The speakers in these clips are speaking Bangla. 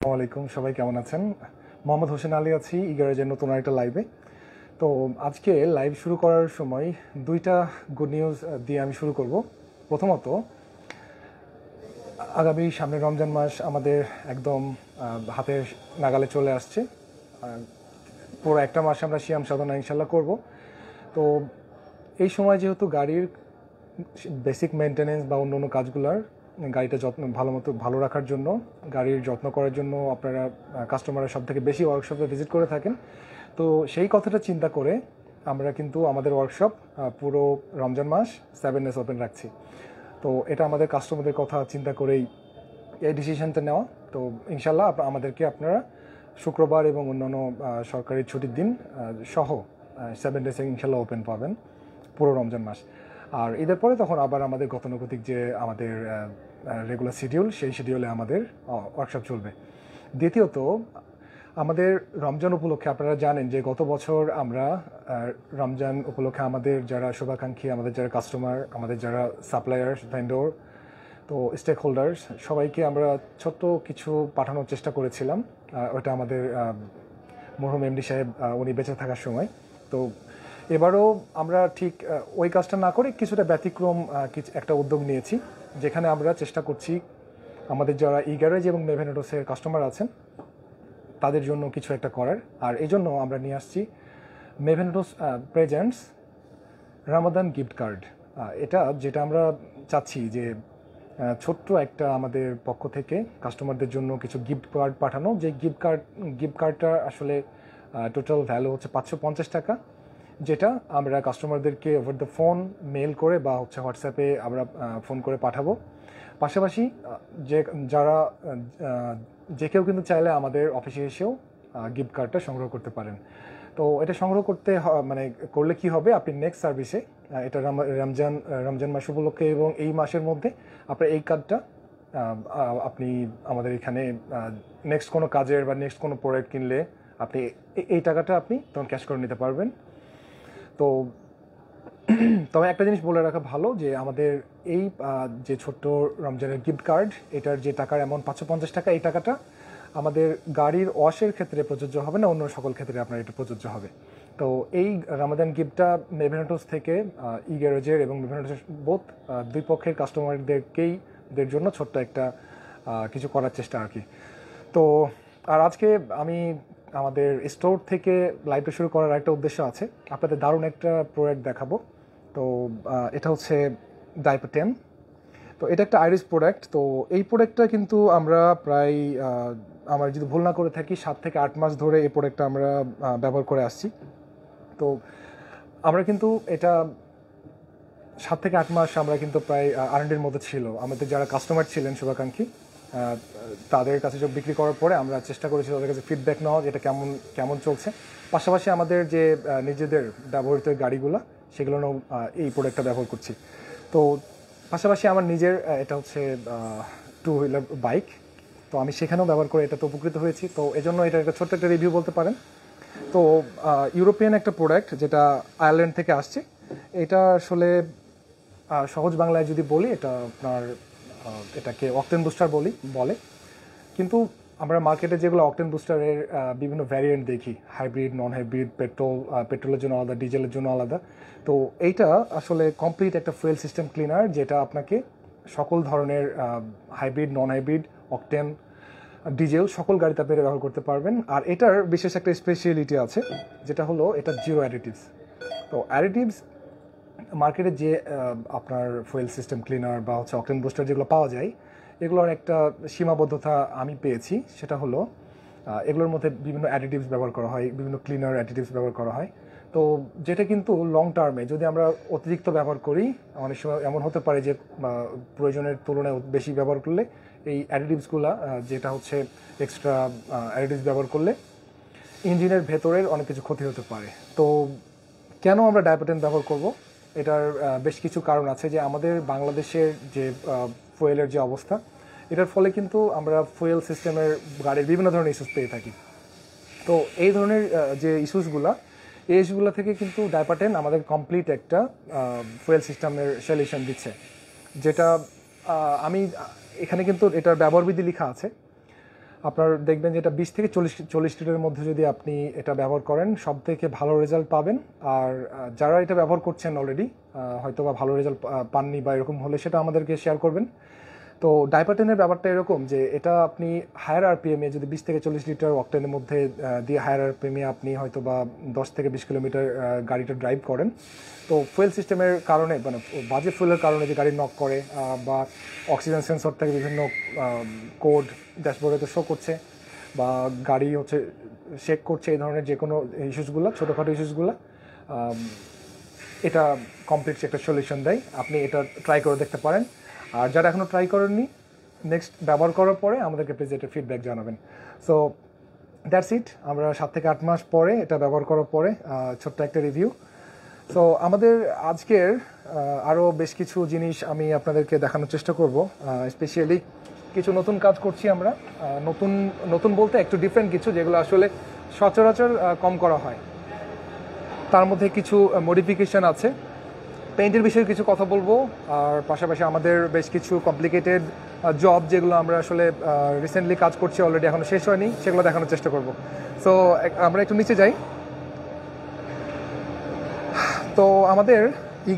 আসসালামু আলাইকুম, সবাই কেমন আছেন? মোহাম্মদ হোসেন আলী আছি ইগারেজের নতুন আরেকটা লাইভে। তো আজকে লাইভ শুরু করার সময় দুইটা গুড নিউজ দিয়ে আমি শুরু করব। প্রথমত, আগামী সামনে রমজান মাস আমাদের একদম হাতের নাগালে চলে আসছে। পুরো একটা মাস আমরা সিয়াম সাধনা ইনশাল্লাহ করব। তো এই সময় যেহেতু গাড়ির বেসিক মেনটেনেন্স বা অন্য অন্য কাজগুলোর গাড়িটা ভালো রাখার জন্য, গাড়ির যত্ন করার জন্য আপনারা কাস্টমাররা সব থেকে বেশি ওয়ার্কশপে ভিজিট করে থাকেন। তো সেই কথাটা চিন্তা করে আমরা কিন্তু আমাদের ওয়ার্কশপ পুরো রমজান মাস 7 ডেজ ওপেন রাখছি। তো এটা আমাদের কাস্টমারদের কথা চিন্তা করেই এই ডিসিশনটা নেওয়া। তো ইনশাল্লাহ আমাদেরকে আপনারা শুক্রবার এবং অন্যান্য সরকারি ছুটির দিন সহ 7 ডেজে ইনশাল্লাহ ওপেন পাবেন পুরো রমজান মাস। আর ঈদের পরে তখন আবার আমাদের গতানুগতিক যে আমাদের রেগুলার শিডিউল, সেই শিডিউলে আমাদের ওয়ার্কশপ চলবে। দ্বিতীয়ত, আমাদের রমজান উপলক্ষে আপনারা জানেন যে গত বছর আমরা রমজান উপলক্ষে আমাদের যারা শুভাকাঙ্ক্ষী, আমাদের যারা কাস্টমার, আমাদের যারা সাপ্লায়ার্স, ভেন্ডর, তো স্টেক হোল্ডার্স, সবাইকে আমরা ছোট্ট কিছু পাঠানোর চেষ্টা করেছিলাম। ওটা আমাদের মরহুম এমডি সাহেব উনি বেঁচে থাকার সময়। তো এবারও আমরা ঠিক ওই কাজটা না করে কিছুটা ব্যতিক্রম একটা উদ্যোগ নিয়েছি, যেখানে আমরা চেষ্টা করছি আমাদের যারা ইগ্যারেজ এবং মেভেনেটোসের কাস্টমার আছেন তাদের জন্য কিছু একটা করার। আর এই জন্য আমরা নিয়ে আসছি মেভেনেটোস প্রেজেন্টস রামাদান গিফট কার্ড। যেটা আমরা চাচ্ছি যে ছোট্ট একটা আমাদের পক্ষ থেকে কাস্টমারদের জন্য কিছু গিফট কার্ড পাঠানো। যে গিফট কার্ডটা আসলে টোটাল ভ্যালু হচ্ছে 550 টাকা, যেটা আমরা কাস্টমারদেরকে ওভার দ্য ফোন, মেল করে বা হোয়াটসঅ্যাপে আমরা ফোন করে পাঠাবো। পাশাপাশি যে কেউ কিন্তু চাইলে আমাদের অফিসে এসেও গিফট কার্ডটা সংগ্রহ করতে পারেন। তো এটা সংগ্রহ করলে কি হবে, আপনি নেক্সট সার্ভিসে এটা রমজান মাস উপলক্ষে এবং এই মাসের মধ্যে আপনার এই কার্ডটা আপনি আমাদের এখানে নেক্সট কোনো কাজের বা নেক্সট কোনো প্রোডাক্ট কিনলে আপনি এই টাকাটা আপনি তখন ক্যাশ করে নিতে পারবেন। তো তবে একটা জিনিস বলে রাখা ভালো যে আমাদের এই যে ছোট্ট রমজানের গিফট কার্ড, এটার যে টাকার অ্যামাউন্ট 550 টাকা, এই টাকাটা আমাদের গাড়ির ওয়াশের ক্ষেত্রে প্রযোজ্য হবে না, অন্য সকল ক্ষেত্রে আপনার এটা প্রযোজ্য হবে। তো এই রামাদান গিফটটা মেভেনেটোস থেকে ইগ্যারেজের এবং মেভেনেটোসের দুই পক্ষের কাস্টমারদের জন্য ছোট্ট একটা কিছু করার চেষ্টা আর কি। তো আর আজকে আমি আমাদের স্টোর থেকে লাইভটা শুরু করার একটা উদ্দেশ্য আছে, আপনাদের দারুণ একটা প্রোডাক্ট দেখাবো। তো এটা হচ্ছে ডাইপার 10। তো এটা একটা আইরিশ প্রোডাক্ট। তো এই প্রোডাক্টটা কিন্তু আমরা প্রায় আমার যদি ভুল না করে থাকি 7 থেকে 8 মাস ধরে এই প্রোডাক্টটা আমরা ব্যবহার করে আসছি। তো আমরা কিন্তু এটা 7 থেকে 8 মাস আমরা কিন্তু প্রায় R&Dর মধ্যে ছিল। আমাদের যারা কাস্টমার ছিলেন শুভাকাঙ্ক্ষী, তাদের কাছে সব বিক্রি করার পরে আমরা চেষ্টা করেছি তাদের কাছে ফিডব্যাক নেওয়া, এটা কেমন চলছে। পাশাপাশি আমাদের যে নিজেদের ব্যবহৃত গাড়িগুলো, সেগুলো এই প্রোডাক্টটা ব্যবহার করছি। তো পাশাপাশি আমার নিজের এটা হচ্ছে 2 হুইলার বাইক, তো আমি সেখানেও ব্যবহার করে এটাতে উপকৃত হয়েছি। তো এজন্য এটা একটা ছোট্ট একটা রিভিউ বলতে পারেন। তো ইউরোপিয়ান একটা প্রোডাক্ট, যেটা আয়ারল্যান্ড থেকে আসছে। এটা আসলে সহজ বাংলায় যদি বলি, এটা আপনার এটাকে অকটেন বুস্টার বলে। কিন্তু আমরা মার্কেটে যেগুলো অকটেন বুস্টারের বিভিন্ন ভ্যারিয়েন্ট দেখি, হাইব্রিড, নন হাইব্রিড, পেট্রোলের জন্য আলাদা, ডিজেলের জন্য আলাদা। তো এইটা আসলে কমপ্লিট একটা ফুয়েল সিস্টেম ক্লিনার, যেটা আপনাকে সকল ধরনের hybrid, non hybrid, octane, diesel সকল গাড়িতে আপনি ব্যবহার করতে পারবেন। আর এটার বিশেষ একটা স্পেশালিটি আছে, যেটা হলো এটা জিরো অ্যাডিটিভস। তো অ্যাডিটিভস মার্কেটে যে আপনার ফুয়েল সিস্টেম ক্লিনার বা অকটেন বুস্টার যেগুলো পাওয়া যায়, এগুলোর একটা সীমাবদ্ধতা আমি পেয়েছি। সেটা হলো এগুলোর মধ্যে বিভিন্ন অ্যাডিটিভস ব্যবহার করা হয়, বিভিন্ন ক্লিনার অ্যাডিটিভস ব্যবহার করা হয়। তো যেটা কিন্তু লং টার্মে যদি আমরা অতিরিক্ত ব্যবহার করি, অনেক সময় এমন হতে পারে যে প্রয়োজনের তুলনায় বেশি ব্যবহার করলে এই অ্যাডিটিভসগুলো, যেটা হচ্ছে এক্সট্রা অ্যাডিটিভস ব্যবহার করলে ইঞ্জিনের ভেতরের অনেক কিছু ক্ষতি হতে পারে। তো কেন আমরা ডাইপার 10 ব্যবহার করব, এটার বেশ কিছু কারণ আছে। যে আমাদের বাংলাদেশের যে ফুয়েলের যে অবস্থা, এটার ফলে কিন্তু আমরা ফুয়েল সিস্টেমের গাড়ির বিভিন্ন ধরনের ইস্যুস পেয়ে থাকি। তো এই ধরনের যে এই ইস্যুগুলো থেকে কিন্তু ডাইপার 10 আমাদের কমপ্লিট একটা ফুয়েল সিস্টেমের সলিউশন দিচ্ছে, যেটা আমি এখানে কিন্তু এটার ব্যবহারবিধি লেখা আছে। আপনার দেখবেন যে এটা 20 থেকে 40 লিটারের মধ্যে যদি আপনি এটা ব্যবহার করেন সব থেকে ভালো রেজাল্ট পাবেন। আর যারা এটা ব্যবহার করছেন অলরেডি হয়তো বা ভালো রেজাল্ট পাননি বা এরকম হলে সেটা আমাদেরকে শেয়ার করবেন। তো ডাইপারটেনের ব্যাপারটা এরকম যে এটা আপনি হায়ার আরপিএমে যদি 20 থেকে 40 লিটার অকটেনের মধ্যে দিয়ে হায়ার আরপিএমে আপনি হয়তো বা 10 থেকে 20 কিলোমিটার গাড়িটা ড্রাইভ করেন, তো ফুয়েল সিস্টেমের কারণে মানে বাজে ফুয়েলের কারণে যে গাড়ি নক করে বা অক্সিজেন সেন্সর থেকে বিভিন্ন কোড ড্যাশবোর্ডে তো শো করছে বা গাড়ি হচ্ছে শেক করছে, এই ধরনের যে কোনো ইস্যুসগুলো, ছোটোখাটো ইস্যুসগুলো এটা কমপ্লিট একটা সলিউশন দেয়। আপনি এটা ট্রাই করে দেখতে পারেন। আর যারা এখনও ট্রাই করেননি, নেক্সট ব্যবহার করার পরে আমাদেরকে প্লিজ এটা ফিডব্যাক জানাবেন। So that's it. আমরা 7 থেকে 8 মাস পরে এটা ব্যবহার করার পরে ছোট্ট একটা রিভিউ। সো আমাদের আজকের আরও বেশ কিছু জিনিস আমি আপনাদেরকে দেখানোর চেষ্টা করব। স্পেশালি কিছু নতুন কাজ করছি আমরা, নতুন নতুন বলতে একটু ডিফারেন্ট কিছু, যেগুলো আসলে সচরাচর কম করা হয়। তার মধ্যে কিছু মডিফিকেশন আছে, পেইন্টের বিষয়ে কিছু কথা বলবো, আর পাশাপাশি আমাদের বেশ কিছু কমপ্লিকেটেড জব যেগুলো আমরা আসলে রিসেন্টলি কাজ করছি, অলরেডি এখনও শেষ হয়নি, সেগুলো দেখানোর চেষ্টা করব। সো আমরা একটু নিচে যাই। তো আমাদের ই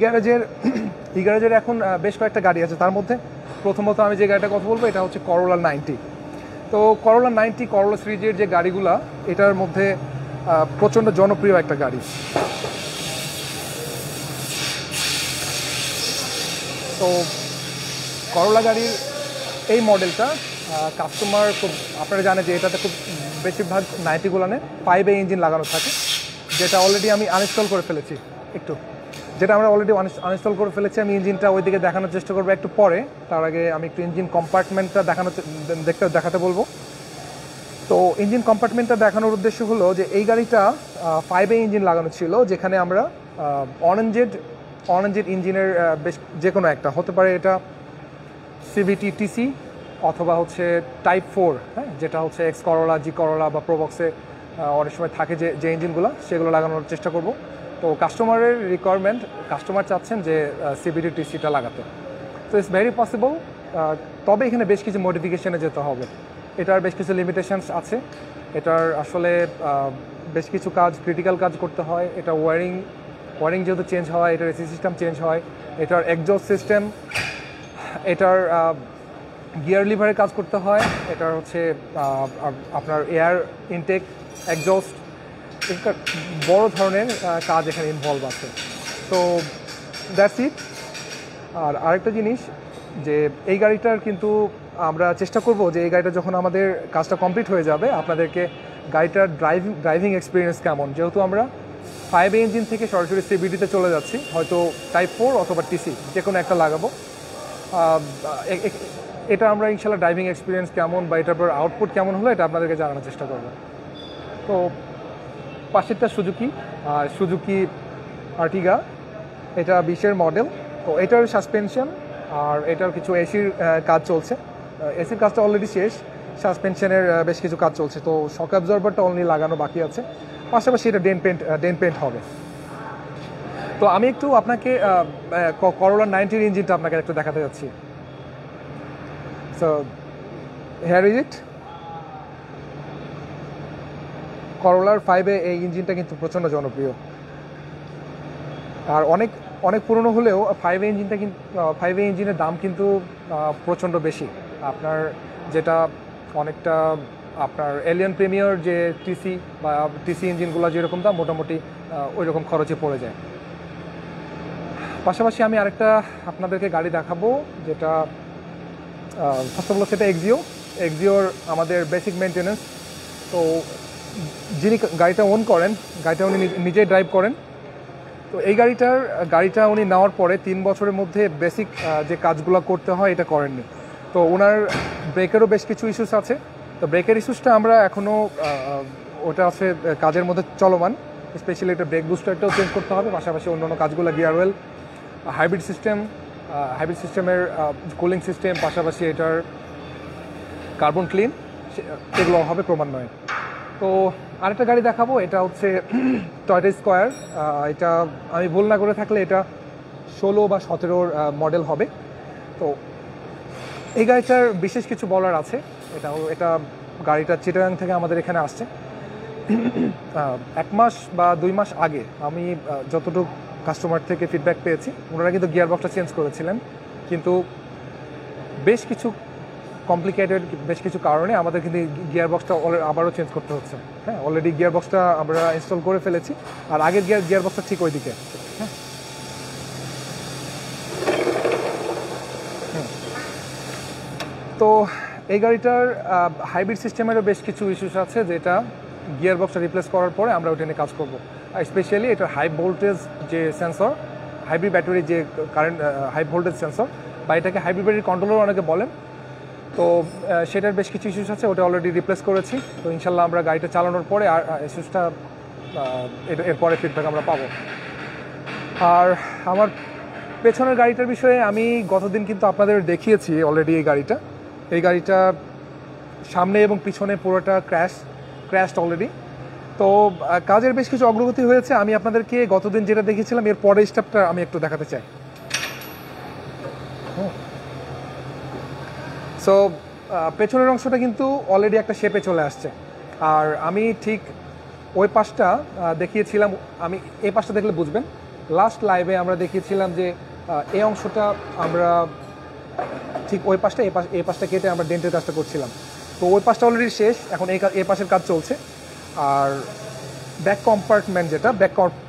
গ্যারেজের এখন বেশ কয়েকটা গাড়ি আছে। তার মধ্যে প্রথমত আমি যে গাড়িটার কথা বলবো এটা হচ্ছে করোলা 90। তো করোলা 90, করোলা সিরিজের যে গাড়িগুলা, এটার মধ্যে প্রচণ্ড জনপ্রিয় একটা গাড়ি। তো করোলা গাড়ির এই মডেলটা কাস্টমার খুব, আপনারা জানেন যে এটাতে খুব বেশিরভাগ 90গুলানে 5A ইঞ্জিন লাগানো থাকে, যেটা অলরেডি আমি আনইনস্টল করে ফেলেছি। আমরা অলরেডি আনইনস্টল করে ফেলেছি। আমি ইঞ্জিনটা ওইদিকে দেখানোর চেষ্টা করবো একটু পরে। তার আগে আমি একটু ইঞ্জিন কম্পার্টমেন্টটা দেখাতে বলবো। তো ইঞ্জিন কম্পার্টমেন্টটা দেখানোর উদ্দেশ্য হলো যে এই গাড়িটা 5A ইঞ্জিন লাগানো ছিল, যেখানে আমরা অন-এনজেড ইঞ্জিনের বেশ যে কোনো একটা হতে পারে, এটা সিভিটি টিসি অথবা হচ্ছে টাইপ 4, হ্যাঁ, যেটা হচ্ছে এক্স করোলা, জি করোলা বা প্রোবক্সে অনেক সময় থাকে যে ইঞ্জিনগুলো, সেগুলো লাগানোর চেষ্টা করব। তো কাস্টমারের রিকোয়ারমেন্ট, কাস্টমার চাচ্ছেন যে সিভিটি টিসিটা লাগাতে। তো ইটস ভেরি পসিবল, তবে এখানে বেশ কিছু মডিফিকেশনে যেতে হবে। এটার বেশ কিছু লিমিটেশনস আছে। এটার আসলে বেশ কিছু কাজ, ক্রিটিক্যাল কাজ করতে হয়। এটা ওয়ারিং যেহেতু চেঞ্জ হয়, এটার এসি সিস্টেম চেঞ্জ হয়, এটার এক্সজস্ট সিস্টেম, এটার গিয়ার লিভারে কাজ করতে হয়, এটার হচ্ছে আপনার এয়ার ইনটেক, এক্সজস্ট, একটা বড় ধরনের কাজ এখানে ইনভলভ আছে। তো দ্যাটস ইট। আর আরেকটা জিনিস যে এই গাড়িটার কিন্তু আমরা চেষ্টা করব যে এই গাড়িটা যখন আমাদের কাজটা কমপ্লিট হয়ে যাবে, আপনাদেরকে গাড়িটার ড্রাইভিং এক্সপিরিয়েন্স কেমন, যেহেতু আমরা 5A ইঞ্জিন থেকে সরাসরি সিভিটিতে চলে যাচ্ছি, হয়তো টাইপ 4 অথবা টিসি যে কোনো একটা লাগাবো। এটা আমরা ইনশাল্লাহ ড্রাইভিং এক্সপিরিয়েন্স কেমন বা এটার পর আউটপুট কেমন হলো এটা আপনাদেরকে জানানোর চেষ্টা করব। তো পাশেরটা সুজুকি আর্টিগা, এটা 20-এর মডেল। তো এটার সাসপেনশন আর এটার কিছু এসির কাজ চলছে। এসির কাজটা অলরেডি শেষ, সাসপেনশনের বেশ কিছু কাজ চলছে। তো শক অ্যাবজর্বারটা অনলি লাগানো বাকি আছে, পাশাপাশি এটা ডেন পেন্ট হবে। তো আমি একটু আপনাকে করোলা 90-এর ইঞ্জিনটা আপনাকে একটু দেখাতে যাচ্ছি। So here is it. করোলার 5A এই ইঞ্জিনটা কিন্তু প্রচণ্ড জনপ্রিয়, আর অনেক পুরনো হলেও 5A ইঞ্জিনের দাম কিন্তু প্রচণ্ড বেশি। আপনার যেটা অনেকটা আপনার এলিয়ন প্রিমিয়ার যে টিসি ইঞ্জিনগুলো যেরকম দাম, মোটামুটি ওই রকম খরচে পড়ে যায়। পাশাপাশি আমি আরেকটা আপনাদেরকে গাড়ি দেখাবো, যেটা ফার্স্ট অফ অল সেটা এক্সিওর আমাদের বেসিক মেনটেন্যান্স। তো যিনি গাড়িটা ওন করেন, গাড়িটা উনি নিজেই ড্রাইভ করেন। তো এই গাড়িটা উনি নেওয়ার পরে 3 বছরের মধ্যে বেসিক যে কাজগুলো করতে হয় এটা করেননি। তো ওনার ব্রেকেরও বেশ কিছু ইস্যুস আছে। তো ব্রেকের ইস্যুসটা আমরা এখনও ওটা আছে কাজের মধ্যে চলমান। স্পেশালি এটা ব্রেক বুস্টারটাও চেঞ্জ করতে হবে, পাশাপাশি অন্যান্য কাজগুলো, গিয়ার ওয়েল, হাইব্রিড সিস্টেমের কুলিং সিস্টেম, পাশাপাশি এটার কার্বন ক্লিন, এগুলো হবে ক্রমান্বয়ে। তো আরেকটা গাড়ি দেখাবো, এটা হচ্ছে টয়োটা স্কয়ার। এটা আমি ভুল না করে থাকলে এটা 16 বা 17-র মডেল হবে। তো এই গাড়িটার বিশেষ কিছু বলার আছে। এটা গাড়িটা চিটাগাং থেকে আমাদের এখানে আসছে 1 মাস বা 2 মাস আগে। আমি যতটুকু কাস্টমার থেকে ফিডব্যাক পেয়েছি, ওনারা কিন্তু গিয়ার বক্সটা চেঞ্জ করেছিলেন, কিন্তু বেশ কিছু কমপ্লিকেটেড বেশ কিছু কারণে আমাদের কিন্তু গিয়ার বক্সটা আবারও চেঞ্জ করতে হচ্ছে। হ্যাঁ, অলরেডি গিয়ার বক্সটা আমরা ইনস্টল করে ফেলেছি, আর আগের গিয়ার বক্সটা ঠিক ওই দিকে। হ্যাঁ, তো এই গাড়িটার হাইব্রিড সিস্টেমেরও বেশ কিছু ইস্যুস আছে, যেটা গিয়ার বক্সটা রিপ্লেস করার পরে আমরা ওটা নিয়ে কাজ করব। স্পেশালি এটার হাই ভোল্টেজ যে সেন্সর, হাইব্রিড ব্যাটারি যে কারেন্ট হাই ভোল্টেজ সেন্সর, বা এটাকে হাইব্রিড ব্যাটারি কন্ট্রোলার অনেকে বলেন, তো সেটার বেশ কিছু ইস্যুস আছে, ওটা অলরেডি রিপ্লেস করেছি। তো ইনশাল্লাহ আমরা গাড়িটা চালানোর পরে আর ইস্যুসটা এরপরে ফিডব্যাক আমরা পাবো। আর আমার পেছনের গাড়িটার বিষয়ে আমি গতদিন কিন্তু আপনাদের দেখিয়েছি অলরেডি। এই গাড়িটা সামনে এবং পিছনে পুরোটা ক্র্যাশড অলরেডি। তো কাজের বেশ কিছু অগ্রগতি হয়েছে। আমি আপনাদেরকে গতদিন যেটা দেখিয়েছিলাম এর পরের স্টেপটা আমি একটু দেখাতে চাই। সো পেছনের অংশটা কিন্তু অলরেডি একটা শেপে চলে আসছে, আর আমি ঠিক ওই পাশটা দেখিয়েছিলাম। আমি এই পাশটা দেখলে বুঝবেন, লাস্ট লাইভে আমরা দেখিয়েছিলাম যে এই অংশটা আমরা ঠিক ওই পাশটা এই পাশটা কেটে আমরা ডেন্টের কাজটা করছিলাম। তো ওই পাশটা অলরেডি শেষ, এখন এই পাশের কাজ চলছে। আর ব্যাক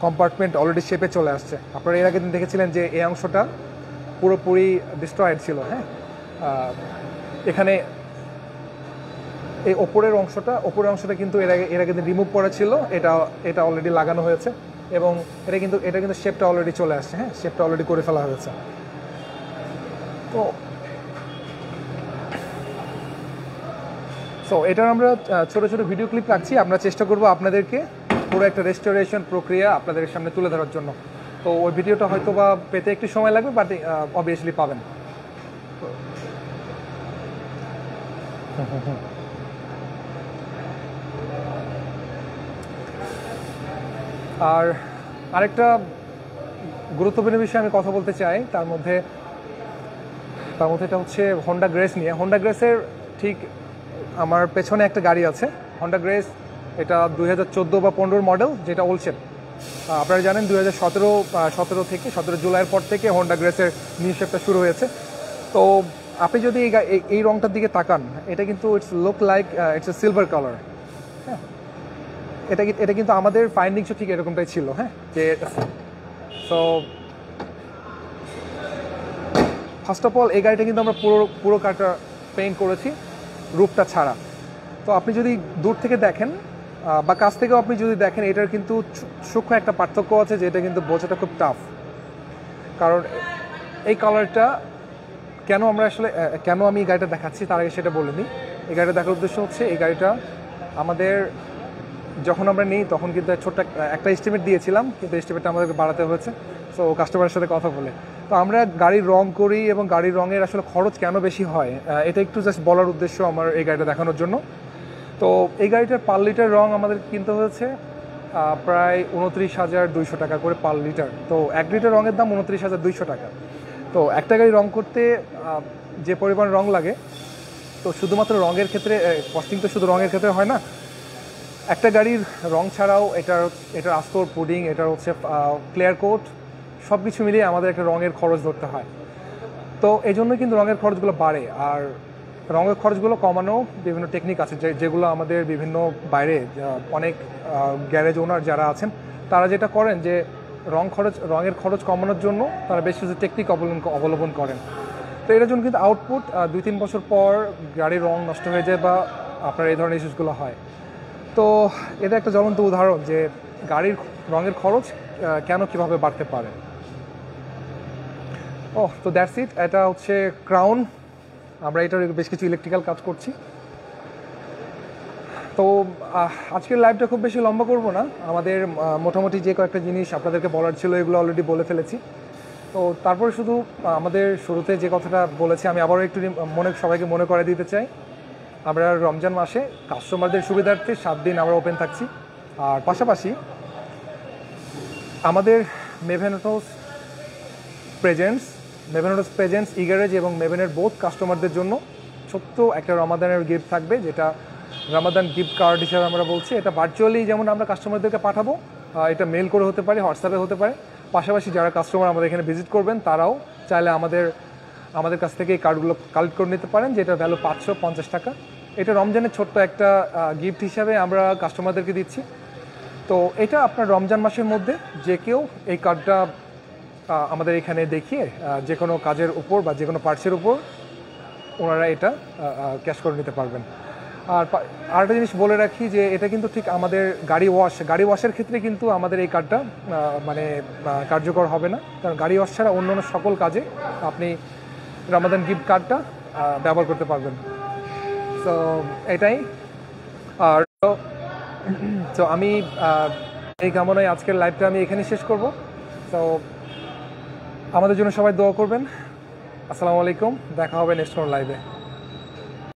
কম্পার্টমেন্ট অলরেডি শেপে চলে আসছে। আপনারা এর আগে দিন দেখেছিলেন যে এই অংশটা পুরোপুরি ডিস্ট্রয়েড ছিল। হ্যাঁ, এখানে এই ওপরের অংশটা কিন্তু এর আগে রিমুভ করা ছিল, এটা অলরেডি লাগানো হয়েছে, এবং এটা কিন্তু শেপটা অলরেডি চলে আসছে। হ্যাঁ, শেপটা অলরেডি করে ফেলা হয়েছে। তো এটার আমরা ছোট ছোট ভিডিও ক্লিপ রাখছি। আমরা চেষ্টা করব আপনাদেরকে পুরো একটা রেস্টোরেশন প্রক্রিয়া আপনাদের সামনে তুলে ধরার জন্য। তো ওই ভিডিওটা হয়তো বা পেতে একটু সময় লাগবে, বাট অবভিয়াসলি পাবেন। আর আরেকটা গুরুত্বপূর্ণ বিষয়ে আমি কথা বলতে চাই, তার মধ্যে এটা হচ্ছে হোন্ডা গ্রেস নিয়ে। হোন্ডা গ্রেসের ঠিক আমার পেছনে একটা গাড়ি আছে, হোন্ডা গ্রেস। এটা 2014 বা 15 মডেল, যেটা ওল্ড শেপ। আপনারা জানেন 17 জুলাইয়ের পর থেকে হোন্ডা গ্রেসের নিউ শেপটা শুরু হয়েছে। তো আপনি যদি এই রংটার দিকে তাকান, এটা কিন্তু it's look like it's a silver colour. হ্যাঁ, এটা কিন্তু আমাদের ফাইন্ডিংসও ঠিক এরকমটাই ছিল। হ্যাঁ, যে সো ফার্স্ট অফ অল এই গাড়িটা কিন্তু আমরা পুরো কারটা পেইন্ট করেছি, রূপটা ছাড়া। তো আপনি যদি দূর থেকে দেখেন বা কাছ থেকেও আপনি যদি দেখেন, এটার কিন্তু সূক্ষ্ম একটা পার্থক্য আছে, যেটা কিন্তু বোঝাটা খুব টাফ। কারণ এই কালারটা কেন আমি এই গাড়িটা দেখাচ্ছি তার আগে সেটা বলে নিই। এই গাড়িটা দেখার উদ্দেশ্য হচ্ছে, এই গাড়িটা আমাদের যখন আমরা নিই তখন কিন্তু ছোট্ট একটা এস্টিমেট দিয়েছিলাম, কিন্তু এস্টিমেটটা আমাদেরকে বাড়াতে হয়েছে। সো কাস্টমারের সাথে কথা বলে, তো আমরা গাড়ির রং করি, এবং গাড়ির রঙের আসলে খরচ কেন বেশি হয় এটা একটু জাস্ট বলার উদ্দেশ্য আমার এই গাড়িটা দেখানোর জন্য। তো এই গাড়িটার পার লিটার রং আমাদের কিনতে হয়েছে প্রায় 29,200 টাকা করে পার লিটার। তো 1 লিটার রঙের দাম 29,200 টাকা। তো একটা গাড়ি রং করতে যে পরিমাণ রং লাগে, তো শুধুমাত্র রঙের ক্ষেত্রে কস্টিং তো শুধু রঙের ক্ষেত্রে হয় না। একটা গাড়ির রং ছাড়াও এটার আস্তর, পুডিং, এটার হচ্ছে ক্লিয়ার কোট, সব কিছু মিলিয়ে আমাদের একটা রঙের খরচ ধরতে হয়। তো এই জন্যই কিন্তু রঙের খরচগুলো বাড়ে। আর রঙের খরচগুলো কমানো বিভিন্ন টেকনিক আছে, যেগুলো আমাদের বিভিন্ন বাইরে অনেক গ্যারেজ ওনার যারা আছেন, তারা যেটা করেন যে রঙের খরচ কমানোর জন্য তারা বেশ কিছু টেকনিক অবলম্বন করেন। তো এটার জন্য কিন্তু আউটপুট 2-3 বছর পর গাড়ির রং নষ্ট হয়ে যায়, বা আপনার এই ধরনের ইস্যুসগুলো হয়। তো এটা একটা জ্বলন্ত উদাহরণ যে গাড়ির রঙের খরচ কীভাবে বাড়তে পারে। তো দ্যাটস ইট। এটা হচ্ছে ক্রাউন। আমরা এটার বেশ কিছু ইলেকট্রিক্যাল কাজ করছি। তো আজকের লাইভটা খুব বেশি লম্বা করব না। আমাদের মোটামুটি যে কয়েকটা জিনিস আপনাদেরকে বলার ছিল এগুলো অলরেডি বলে ফেলেছি। তো তারপরে শুধু আমাদের শুরুতে যে কথাটা বলেছি আমি আবারও একটু সবাইকে মনে করে দিতে চাই, আমরা রমজান মাসে কাস্টমারদের সুবিধার্থে 7 দিন আমরা ওপেন থাকছি। আর পাশাপাশি আমাদের মেভেনটোস প্রেজেন্স ই গ্যারেজ এবং মেভেনের বোথ কাস্টমারদের জন্য ছোট্ট একটা রমাদানের গিফট থাকবে, যেটা রামাদান গিফট কার্ড হিসাবে আমরা বলছি। এটা ভার্চুয়ালি যেমন আমরা কাস্টমারদেরকে পাঠাবো, এটা মেল করে হতে পারে, হোয়াটসঅ্যাপে হতে পারে। পাশাপাশি যারা কাস্টমার আমাদের এখানে ভিজিট করবেন তারাও চাইলে আমাদের কাছ থেকে এই কার্ডগুলো কালেক্ট করে নিতে পারেন, যেটা ভ্যালু 550 টাকা। এটা রমজানের ছোট্ট একটা গিফট হিসাবে আমরা কাস্টমারদেরকে দিচ্ছি। তো এটা আপনার রমজান মাসের মধ্যে যে কেউ এই কার্ডটা আমাদের এখানে দেখিয়ে যে কোনো কাজের উপর বা যে কোনো পার্টসের উপর ওনারা এটা ক্যাশ করে নিতে পারবেন। আর আরেকটা জিনিস বলে রাখি যে এটা কিন্তু ঠিক আমাদের গাড়ি ওয়াশের ক্ষেত্রে কিন্তু আমাদের এই কার্ডটা মানে কার্যকর হবে না, কারণ গাড়ি ওয়াশ ছাড়া অন্যান্য সকল কাজে আপনি রামাদান গিফট কার্ডটা ব্যবহার করতে পারবেন। তো এটাই। আর তো আমি এই কামনায় আজকের লাইভটা আমি এখানেই শেষ করব। তো আমাদের জন্য সবাই দোয়া করবেন। আসসালামু আলাইকুম, দেখা হবে নেক্সট কোনো লাইভে।